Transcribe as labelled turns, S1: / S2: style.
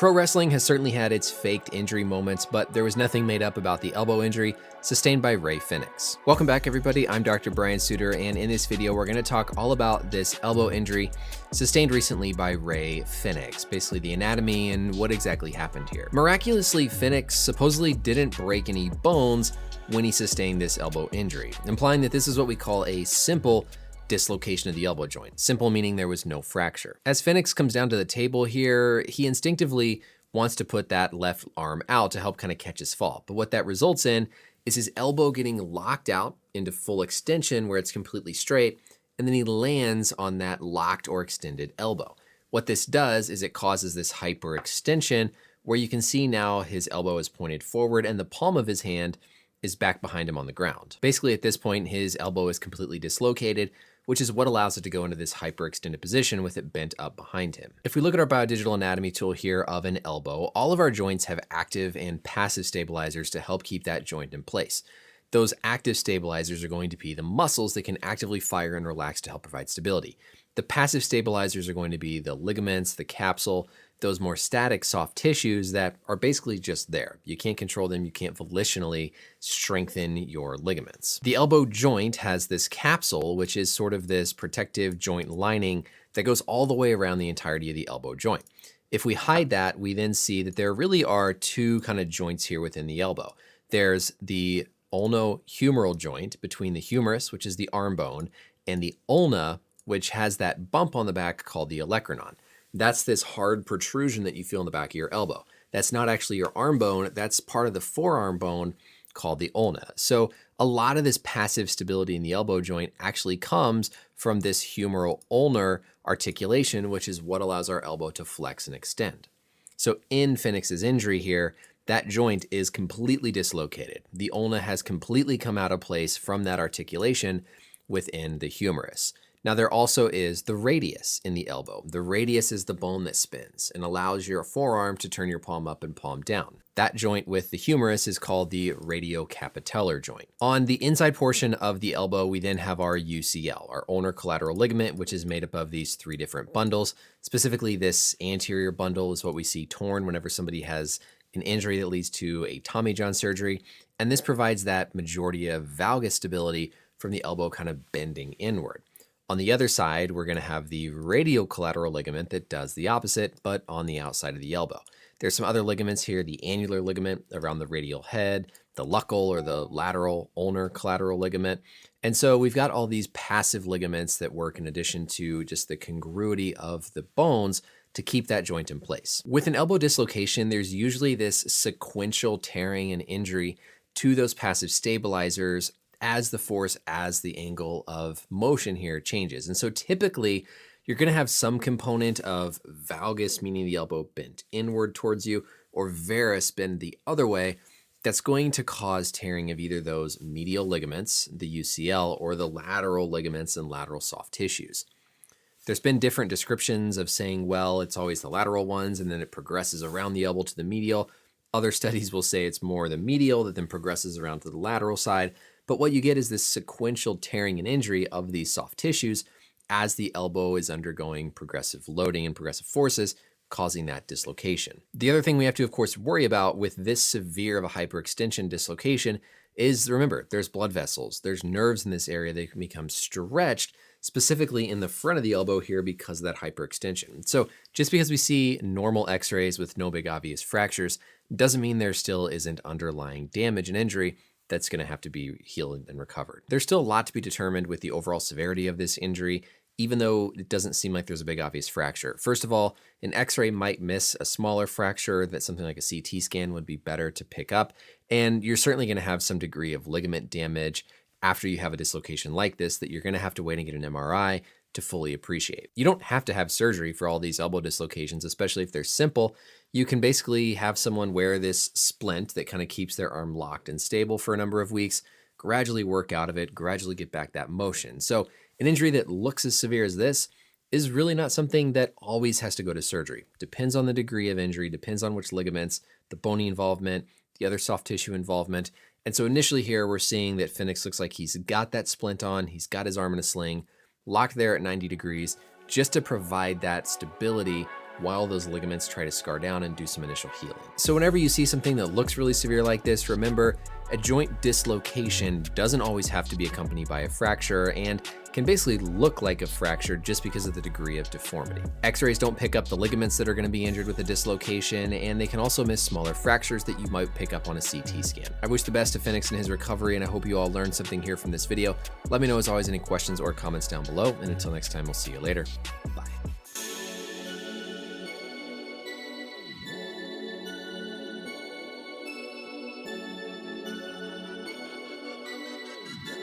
S1: Pro wrestling has certainly had its faked injury moments, but there was nothing made up about the elbow injury sustained by Rey Fenix. Welcome back, everybody. I'm Dr. Brian Sutterer, and in this video, we're going to talk all about this elbow injury sustained recently by Rey Fenix, basically the anatomy and what exactly happened here. Miraculously, Fenix supposedly didn't break any bones when he sustained this elbow injury, implying that this is what we call a simple dislocation of the elbow joint. Simple meaning there was no fracture. As Fenix comes down to the table here, he instinctively wants to put that left arm out to help kind of catch his fall. But what that results in is his elbow getting locked out into full extension where it's completely straight, and then he lands on that locked or extended elbow. What this does is it causes this hyperextension where you can see now his elbow is pointed forward and the palm of his hand is back behind him on the ground. Basically, at this point, his elbow is completely dislocated, which is what allows it to go into this hyperextended position with it bent up behind him. If we look at our biodigital anatomy tool here of an elbow, all of our joints have active and passive stabilizers to help keep that joint in place. Those active stabilizers are going to be the muscles that can actively fire and relax to help provide stability. The passive stabilizers are going to be the ligaments, the capsule, those more static soft tissues that are basically just there. You can't control them, you can't volitionally strengthen your ligaments. The elbow joint has this capsule, which is sort of this protective joint lining that goes all the way around the entirety of the elbow joint. If we hide that, we then see that there really are two kind of joints here within the elbow. There's the ulno-humeral joint between the humerus, which is the arm bone, and the ulna, which has that bump on the back called the olecranon. That's this hard protrusion that you feel in the back of your elbow. That's not actually your arm bone, that's part of the forearm bone called the ulna. So a lot of this passive stability in the elbow joint actually comes from this humeral ulnar articulation, which is what allows our elbow to flex and extend. So in Fenix's injury here, that joint is completely dislocated. The ulna has completely come out of place from that articulation within the humerus. Now there also is the radius in the elbow. The radius is the bone that spins and allows your forearm to turn your palm up and palm down. That joint with the humerus is called the radiocapitellar joint. On the inside portion of the elbow, we then have our UCL, our ulnar collateral ligament, which is made up of these three different bundles. Specifically, this anterior bundle is what we see torn whenever somebody has an injury that leads to a Tommy John surgery. And this provides that majority of valgus stability from the elbow kind of bending inward. On the other side, we're going to have the radiocollateral ligament that does the opposite, but on the outside of the elbow. There's some other ligaments here, the annular ligament around the radial head, the lucal or the lateral ulnar collateral ligament. And so we've got all these passive ligaments that work in addition to just the congruity of the bones to keep that joint in place. With an elbow dislocation, there's usually this sequential tearing and injury to those passive stabilizers as the force, as the angle of motion here changes. And so typically you're gonna have some component of valgus, meaning the elbow bent inward towards you, or varus bend the other way, that's going to cause tearing of either those medial ligaments, the UCL, or the lateral ligaments and lateral soft tissues. There's been different descriptions of saying, well, it's always the lateral ones and then it progresses around the elbow to the medial. Other studies will say it's more the medial that then progresses around to the lateral side. But what you get is this sequential tearing and injury of these soft tissues as the elbow is undergoing progressive loading and progressive forces, causing that dislocation. The other thing we have to, of course, worry about with this severe of a hyperextension dislocation is, remember, there's blood vessels, there's nerves in this area that can become stretched, specifically in the front of the elbow here because of that hyperextension. So just because we see normal x-rays with no big obvious fractures doesn't mean there still isn't underlying damage and injury that's going to have to be healed and recovered. There's still a lot to be determined with the overall severity of this injury, even though it doesn't seem like there's a big obvious fracture. First of all, an x-ray might miss a smaller fracture that something like a CT scan would be better to pick up. And you're certainly going to have some degree of ligament damage after you have a dislocation like this that you're going to have to wait and get an MRI to fully appreciate. You don't have to have surgery for all these elbow dislocations, especially if they're simple. You can basically have someone wear this splint that kind of keeps their arm locked and stable for a number of weeks, gradually work out of it, gradually get back that motion. So an injury that looks as severe as this is really not something that always has to go to surgery. Depends on the degree of injury, depends on which ligaments, the bony involvement, the other soft tissue involvement. And so initially here, we're seeing that Fenix looks like he's got that splint on, he's got his arm in a sling, locked there at 90 degrees, just to provide that stability while those ligaments try to scar down and do some initial healing. So whenever you see something that looks really severe like this, remember, a joint dislocation doesn't always have to be accompanied by a fracture and can basically look like a fracture just because of the degree of deformity. X-rays don't pick up the ligaments that are going to be injured with a dislocation, and they can also miss smaller fractures that you might pick up on a CT scan. I wish the best to Fenix in his recovery, and I hope you all learned something here from this video. Let me know as always any questions or comments down below, and until next time, we'll see you later. Bye.